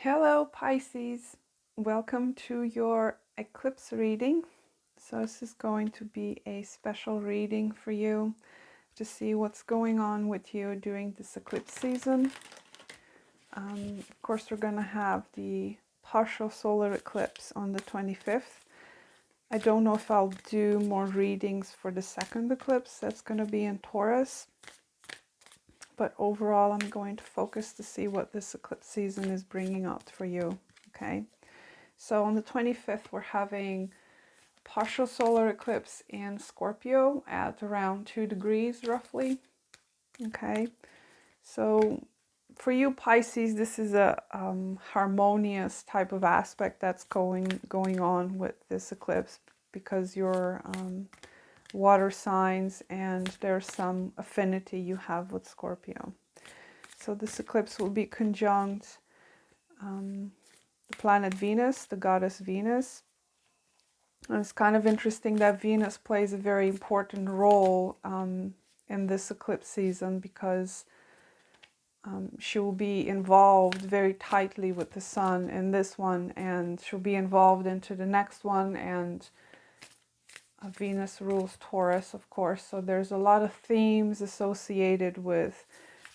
Hello Pisces, welcome to your eclipse reading. So this is going to be a special reading for you to see what's going on with you during this eclipse season. Of course, we're going to have the partial solar eclipse on the 25th. I don't know if I'll do more readings for the second eclipse. That's going to be in Taurus. But overall, I'm going to focus to see what this eclipse season is bringing out for you. Okay. So on the 25th, we're having partial solar eclipse in Scorpio at around 2 degrees roughly. Okay. So for you Pisces, this is a harmonious type of aspect that's going on with this eclipse because you're water signs and there's some affinity you have with Scorpio. So this eclipse will be conjunct the planet Venus, the goddess Venus. And it's kind of interesting that Venus plays a very important role in this eclipse season because she will be involved very tightly with the sun in this one, and she'll be involved into the next one, and Venus rules Taurus, of course. So there's a lot of themes associated with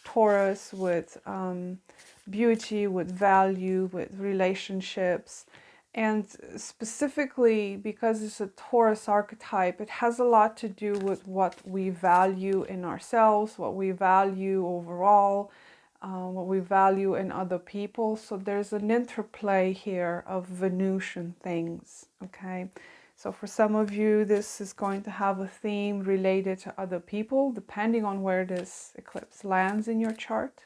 Taurus, with beauty, with value, with relationships. And specifically because it's a Taurus archetype, it has a lot to do with what we value in ourselves, what we value overall, what we value in other people. So there's an interplay here of Venusian things, okay? So for some of you, this is going to have a theme related to other people, depending on where this eclipse lands in your chart.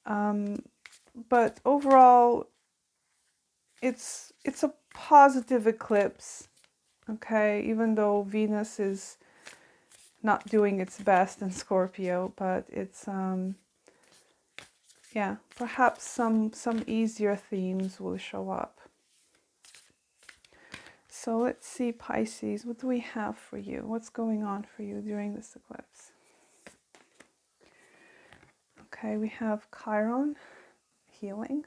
But overall, it's a positive eclipse, okay? Even though Venus is not doing its best in Scorpio, but it's yeah, perhaps some easier themes will show up. So let's see, Pisces, what do we have for you? What's going on for you during this eclipse? Okay, we have Chiron, healing.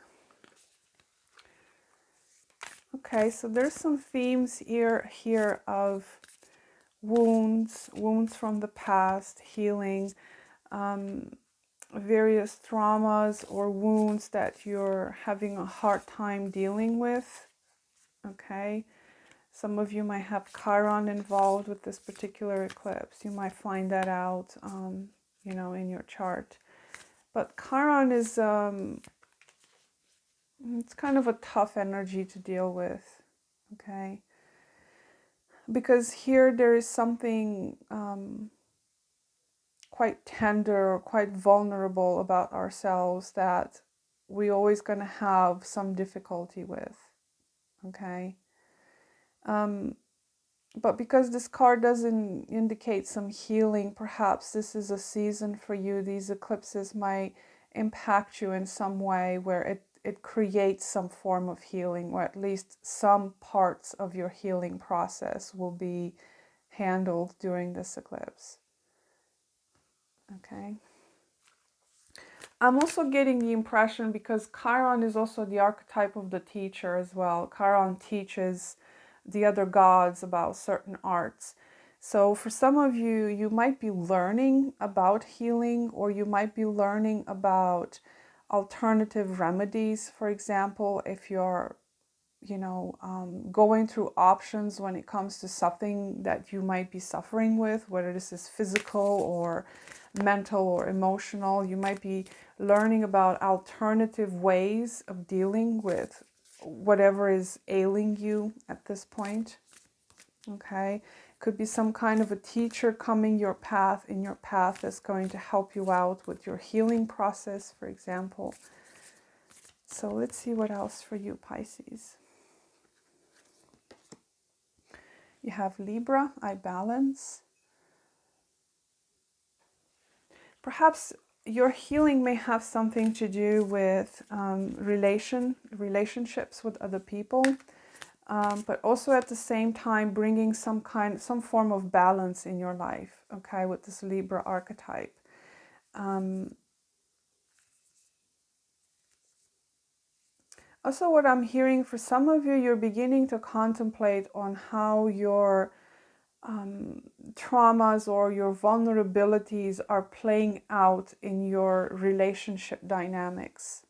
Okay, so there's some themes here of wounds from the past, healing, various traumas or wounds that you're having a hard time dealing with. Okay, some of you might have Chiron involved with this particular eclipse. You might find that out, you know, in your chart. But Chiron is it's kind of a tough energy to deal with. Okay, because here there is something quite tender or quite vulnerable about ourselves that we always going to have some difficulty with. Okay, but because this card doesn't indicate some healing, perhaps this is a season for you. These eclipses might impact you in some way where it creates some form of healing, or at least some parts of your healing process will be handled during this eclipse. Okay. I'm also getting the impression, because Chiron is also the archetype of the teacher as well. Chiron teaches the other gods about certain arts. So for some of you, you might be learning about healing, or you might be learning about alternative remedies. For example, if you're going through options when it comes to something that you might be suffering with, whether this is physical or mental or emotional, you might be learning about alternative ways of dealing with whatever is ailing you at this point. Okay, could be some kind of a teacher coming in your path that's going to help you out with your healing process, for example. So let's see what else for you, Pisces. You have Libra, I balance. Perhaps your healing may have something to do with relationships with other people, but also at the same time bringing some form of balance in your life. Okay, with this Libra archetype. Also, what I'm hearing for some of you, you're beginning to contemplate on how your traumas or your vulnerabilities are playing out in your relationship dynamics.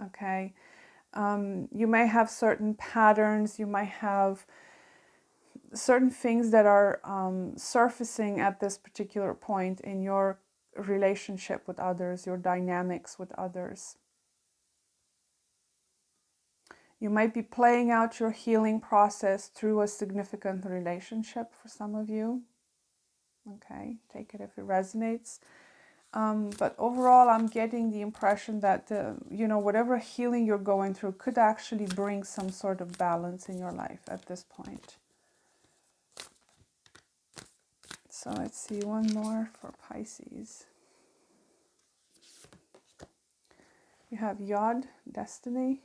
Okay. You may have certain patterns, you might have certain things that are surfacing at this particular point in your relationship with others, your dynamics with others. You might be playing out your healing process through a significant relationship for some of you. Okay, take it if it resonates. But overall, I'm getting the impression that, whatever healing you're going through could actually bring some sort of balance in your life at this point. So let's see, one more for Pisces. You have Yod, Destiny.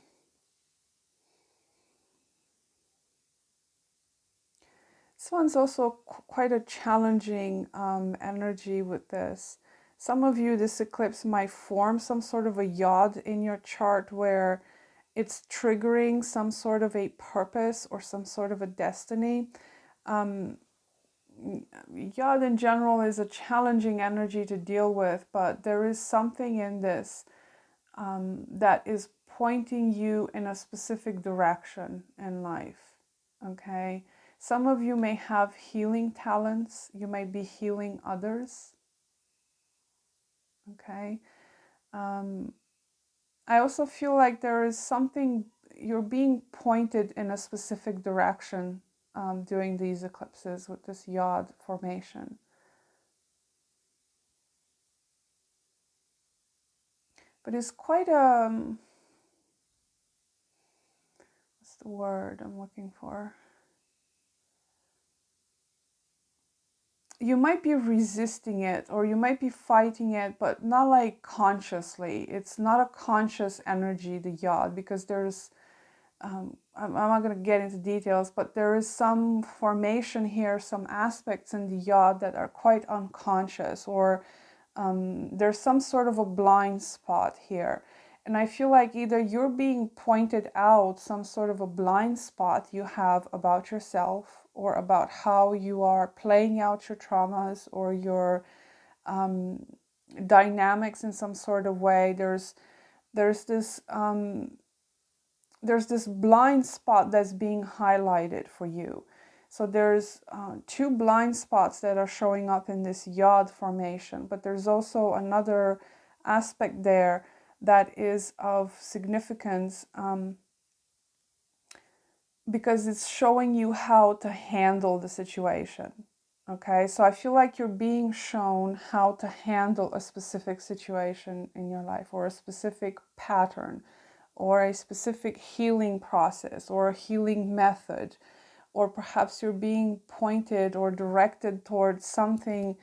This one's also quite a challenging energy with this. Some of you, this eclipse might form some sort of a Yod in your chart where it's triggering some sort of a purpose or some sort of a destiny. Yod in general is a challenging energy to deal with, but there is something in this that is pointing you in a specific direction in life. Okay. Some of you may have healing talents. You may be healing others. Okay. I also feel like there is something, you're being pointed in a specific direction during these eclipses with this Yod formation. But it's quite a, what's the word I'm looking for? You might be resisting it or you might be fighting it, but not like consciously. It's not a conscious energy, the Yod, because there's, I'm not going to get into details, but there is some formation here, some aspects in the Yod that are quite unconscious, or there's some sort of a blind spot here. And I feel like either you're being pointed out some sort of a blind spot you have about yourself or about how you are playing out your traumas or your dynamics in some sort of way. There's this blind spot that's being highlighted for you. So there's two blind spots that are showing up in this Yod formation, but there's also another aspect there that is of significance because it's showing you how to handle the situation. Okay, so I feel like you're being shown how to handle a specific situation in your life or a specific pattern or a specific healing process or a healing method, or perhaps you're being pointed or directed towards something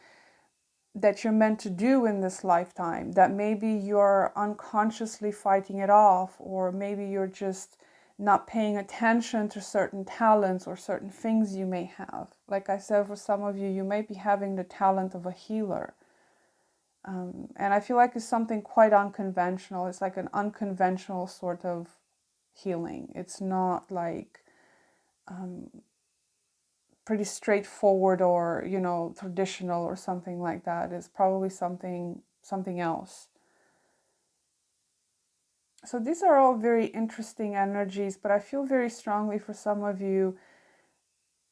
that you're meant to do in this lifetime, that maybe you're unconsciously fighting it off, or maybe you're just not paying attention to certain talents or certain things you may have. Like I said, for some of you, you may be having the talent of a healer. And I feel like it's something quite unconventional. It's like an unconventional sort of healing. It's not like pretty straightforward or, traditional or something like that. It's probably something else. So these are all very interesting energies, but I feel very strongly for some of you,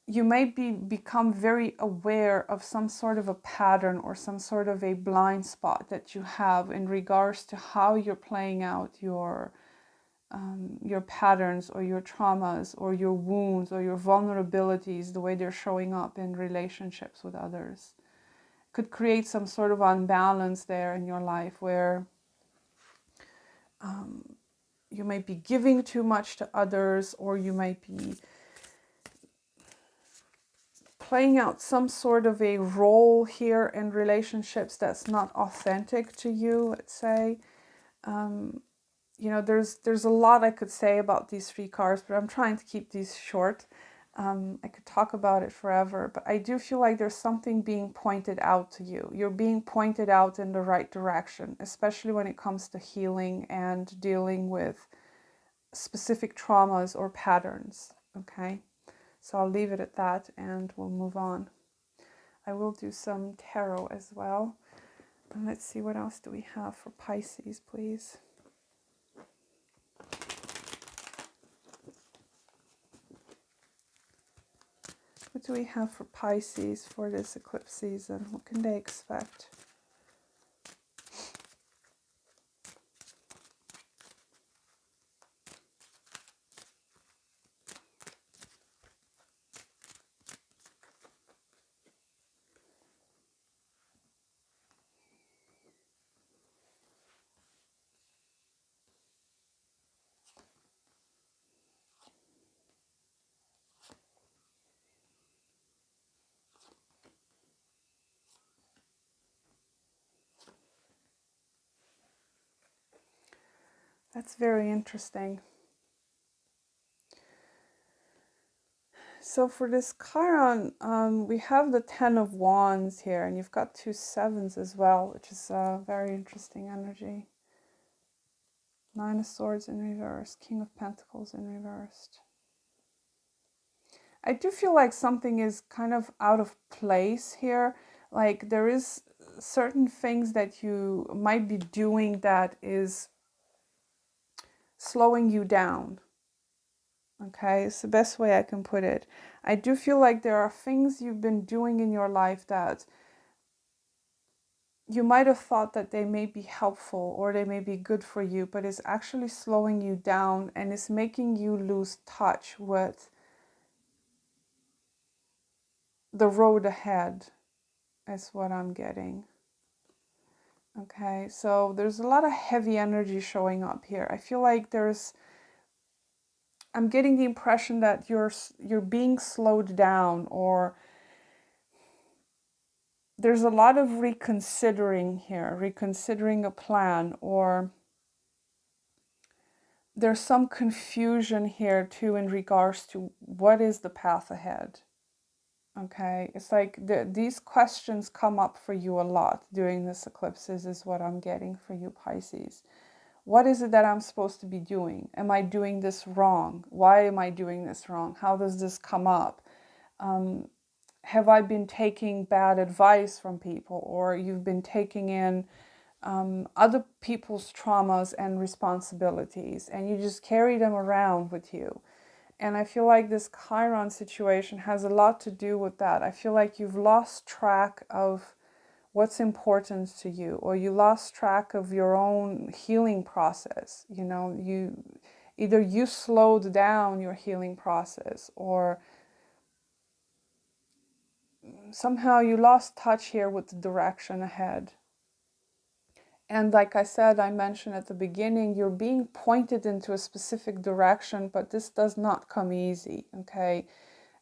you may become very aware of some sort of a pattern or some sort of a blind spot that you have in regards to how you're playing out your patterns or your traumas or your wounds or your vulnerabilities, the way they're showing up in relationships with others. Could create some sort of unbalance there in your life where you might be giving too much to others, or you might be playing out some sort of a role here in relationships that's not authentic to you, let's say. There's a lot I could say about these three cards, but I'm trying to keep these short. I could talk about it forever, but I do feel like there's something being pointed out to you. You're being pointed out in the right direction, especially when it comes to healing and dealing with specific traumas or patterns. Okay, so I'll leave it at that and we'll move on. I will do some tarot as well. And let's see, what else do we have for Pisces, please? What do we have for Pisces for this eclipse season? What can they expect? That's very interesting. So for this Chiron, we have the 10 of Wands here, and you've got 2 sevens as well, which is a very interesting energy. 9 of Swords in reverse, King of Pentacles in reversed. I do feel like something is kind of out of place here. Like there is certain things that you might be doing that is slowing you down. Okay, it's the best way I can put it. I do feel like there are things you've been doing in your life that you might have thought that they may be helpful or they may be good for you, but it's actually slowing you down and it's making you lose touch with the road ahead, is what I'm getting. Okay, so there's a lot of heavy energy showing up here. I feel like I'm getting the impression that you're being slowed down, or there's a lot of reconsidering here, reconsidering a plan, or there's some confusion here too in regards to what is the path ahead. Okay, it's like these questions come up for you a lot during this eclipses, is what I'm getting for you, Pisces. What is it that I'm supposed to be doing? Am I doing this wrong? Why am I doing this wrong? How does this come up? Have I been taking bad advice from people, or you've been taking in other people's traumas and responsibilities and you just carry them around with you? And I feel like this Chiron situation has a lot to do with that. I feel like you've lost track of what's important to you, or you lost track of your own healing process. You know, you slowed down your healing process, or somehow you lost touch here with the direction ahead. And like I said, I mentioned at the beginning, you're being pointed into a specific direction, but this does not come easy, okay?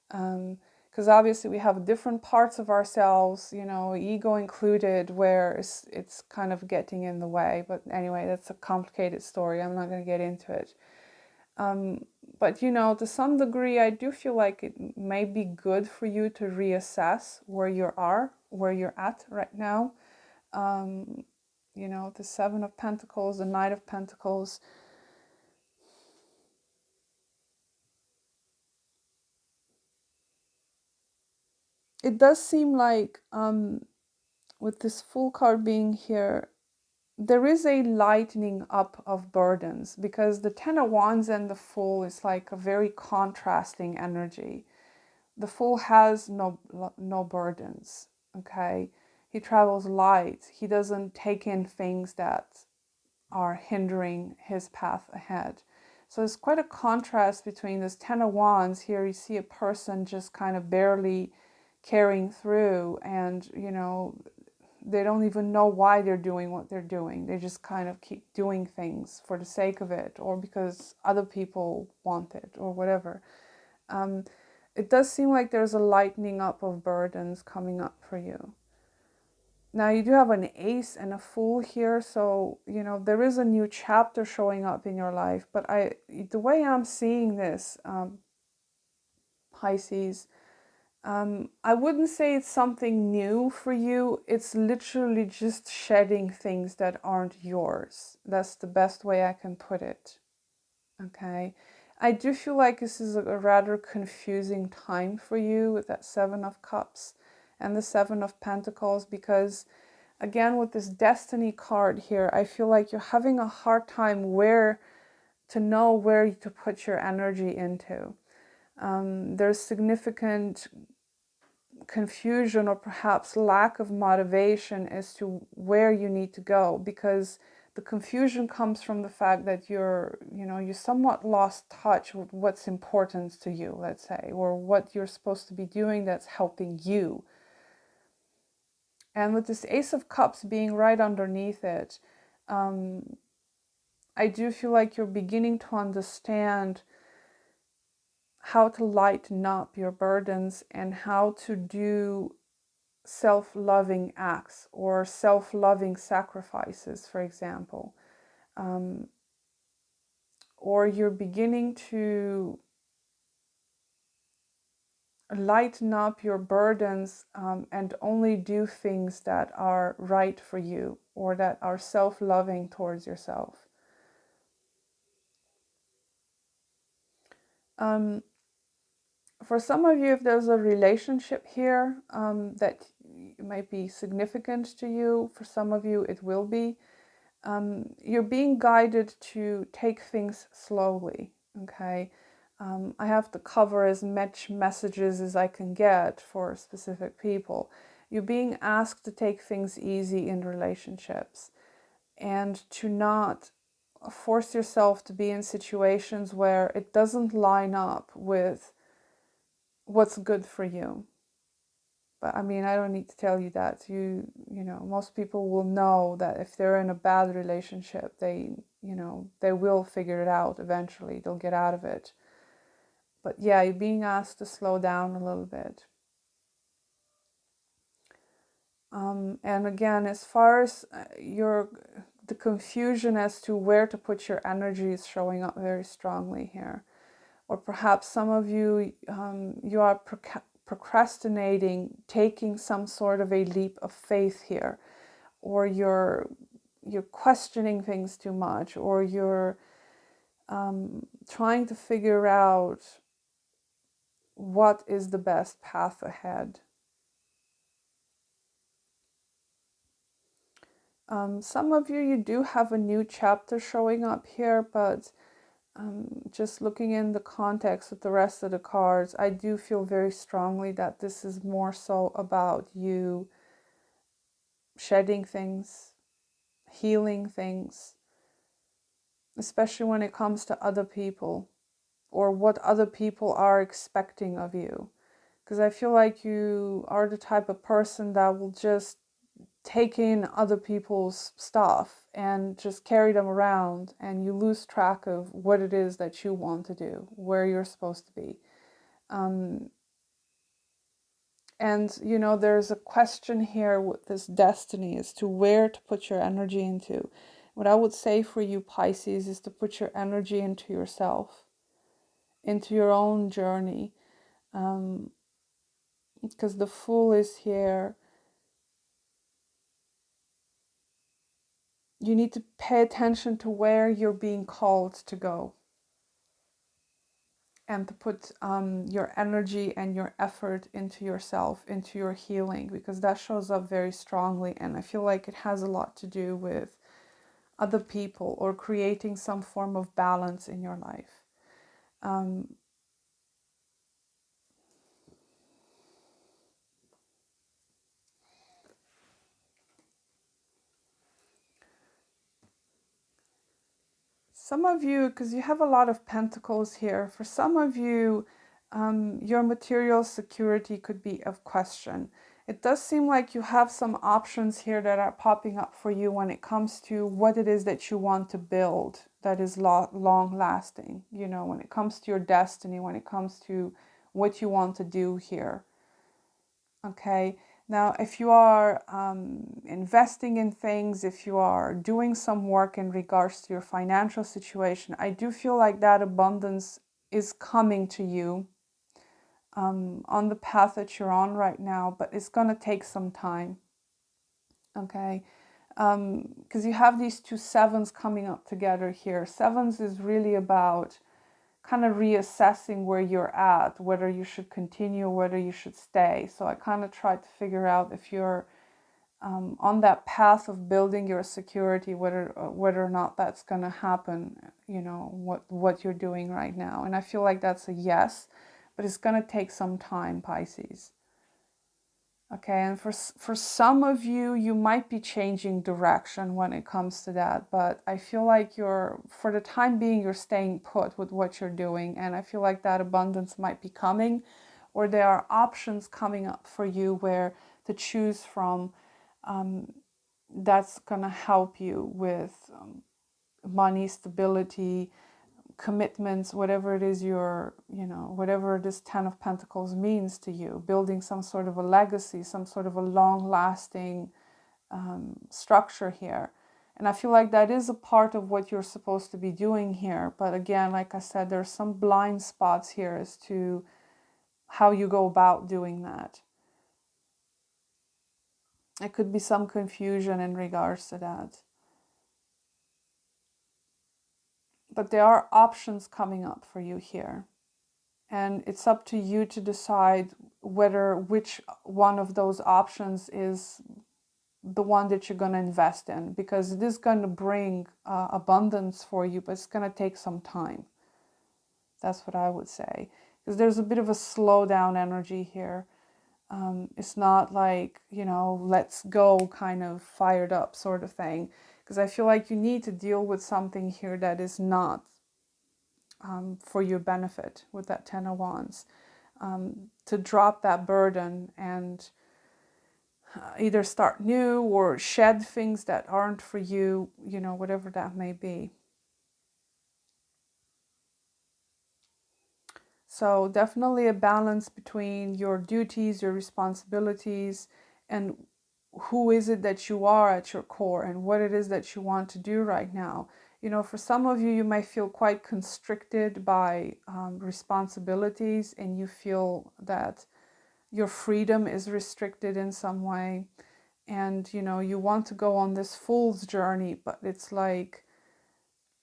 Because obviously we have different parts of ourselves, you know, ego included, where it's kind of getting in the way. But anyway, that's a complicated story. I'm not going to get into it. But, you know, to some degree, I do feel like it may be good for you to reassess where you're at right now. You know, the 7 of Pentacles, the Knight of Pentacles. It does seem like with this Fool card being here, there is a lightening up of burdens, because the 10 of Wands and the Fool is like a very contrasting energy. The Fool has no burdens, okay? He travels light. He doesn't take in things that are hindering his path ahead. So there's quite a contrast between this 10 of Wands. Here you see a person just kind of barely carrying through, and, you know, they don't even know why they're doing what they're doing. They just kind of keep doing things for the sake of it, or because other people want it, or whatever. It does seem like there's a lightening up of burdens coming up for you. Now you do have an Ace and a Fool here, so, you know, there is a new chapter showing up in your life. But the way I'm seeing this, Pisces, I wouldn't say it's something new for you. It's literally just shedding things that aren't yours. That's the best way I can put it. Okay. I do feel like this is a rather confusing time for you with that Seven of Cups and the Seven of Pentacles, because again, with this Destiny card here, I feel like you're having a hard time where to know where to put your energy into. There's significant confusion or perhaps lack of motivation as to where you need to go, because the confusion comes from the fact that you somewhat lost touch with what's important to you, let's say, or what you're supposed to be doing that's helping you. And with this Ace of Cups being right underneath it, I do feel like you're beginning to understand how to lighten up your burdens and how to do self-loving acts or self-loving sacrifices, for example. Or you're beginning to lighten up your burdens and only do things that are right for you or that are self-loving towards yourself. For some of you, if there's a relationship here that might be significant to you, for some of you it will be, you're being guided to take things slowly, okay? I have to cover as much messages as I can get for specific people. You're being asked to take things easy in relationships and to not force yourself to be in situations where it doesn't line up with what's good for you. But I mean, I don't need to tell you that. Most people will know that if they're in a bad relationship, they will figure it out eventually. They'll get out of it. But yeah, you're being asked to slow down a little bit. And again, as far as the confusion as to where to put your energy is showing up very strongly here. Or perhaps some of you, you are procrastinating taking some sort of a leap of faith here, or you're questioning things too much, or you're trying to figure out what is the best path ahead. Some of you do have a new chapter showing up here, but just looking in the context with the rest of the cards, I do feel very strongly that this is more so about you shedding things, healing things, especially when it comes to other people or what other people are expecting of you. Because I feel like you are the type of person that will just take in other people's stuff and just carry them around, and you lose track of what it is that you want to do, where you're supposed to be. And there's a question here with this destiny as to where to put your energy into. What I would say for you, Pisces, is to put your energy into yourself, into your own journey. Because the Fool is here. You need to pay attention to where you're being called to go and to put your energy and your effort into yourself, into your healing, because that shows up very strongly. And I feel like it has a lot to do with other people or creating some form of balance in your life. Some of you, because you have a lot of pentacles here, for some of you, your material security could be of question. It does seem like you have some options here that are popping up for you when it comes to what it is that you want to build that is long lasting, when it comes to your destiny, when it comes to what you want to do here. Okay, now if you are investing in things, if you are doing some work in regards to your financial situation, I do feel like that abundance is coming to you on the path that you're on right now, but it's going to take some time. Okay, because you have these two sevens coming up together here. Sevens is really about kind of reassessing where you're at, whether you should continue, whether you should stay. So I kind of tried to figure out if you're on that path of building your security, whether or not that's going to happen, you know, what you're doing right now. And I feel like that's a yes, but it's going to take some time, Pisces. Okay, and for some of you, you might be changing direction when it comes to that, but I feel like for the time being, you're staying put with what you're doing, and I feel like that abundance might be coming, or there are options coming up for you where to choose from. That's gonna help you with money, stability, commitments, whatever it is whatever this Ten of Pentacles means to you, building some sort of a legacy, some sort of a long-lasting structure here. And I feel like that is a part of what you're supposed to be doing here. But again, like I said, there's some blind spots here as to how you go about doing that. There could be some confusion in regards to that. But there are options coming up for you here. And it's up to you to decide which one of those options is the one that you're going to invest in, because it is going to bring abundance for you, but it's going to take some time. That's what I would say, because there's a bit of a slowdown energy here. It's not like, let's go kind of fired up sort of thing, because I feel like you need to deal with something here that is not for your benefit with that Ten of Wands, to drop that burden and either start new or shed things that aren't for you, whatever that may be. So definitely a balance between your duties, your responsibilities, and who is it that you are at your core and what it is that you want to do right now. For some of you, you might feel quite constricted by responsibilities, and you feel that your freedom is restricted in some way. And, you want to go on this fool's journey, but it's like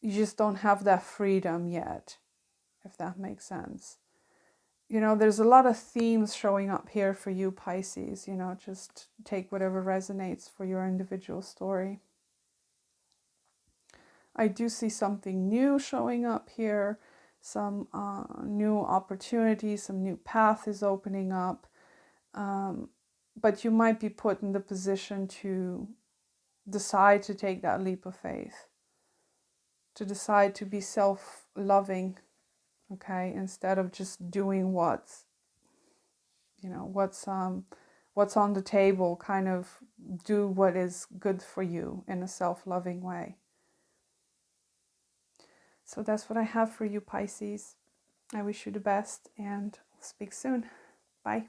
you just don't have that freedom yet, if that makes sense. There's a lot of themes showing up here for you, Pisces. Just take whatever resonates for your individual story. I do see something new showing up here, some new opportunities, some new path is opening up. But you might be put in the position to decide to take that leap of faith, to decide to be self-loving, okay, instead of just doing what's on the table. Kind of do what is good for you in a self-loving way. So that's what I have for you, Pisces. I wish you the best, and we'll speak soon. Bye.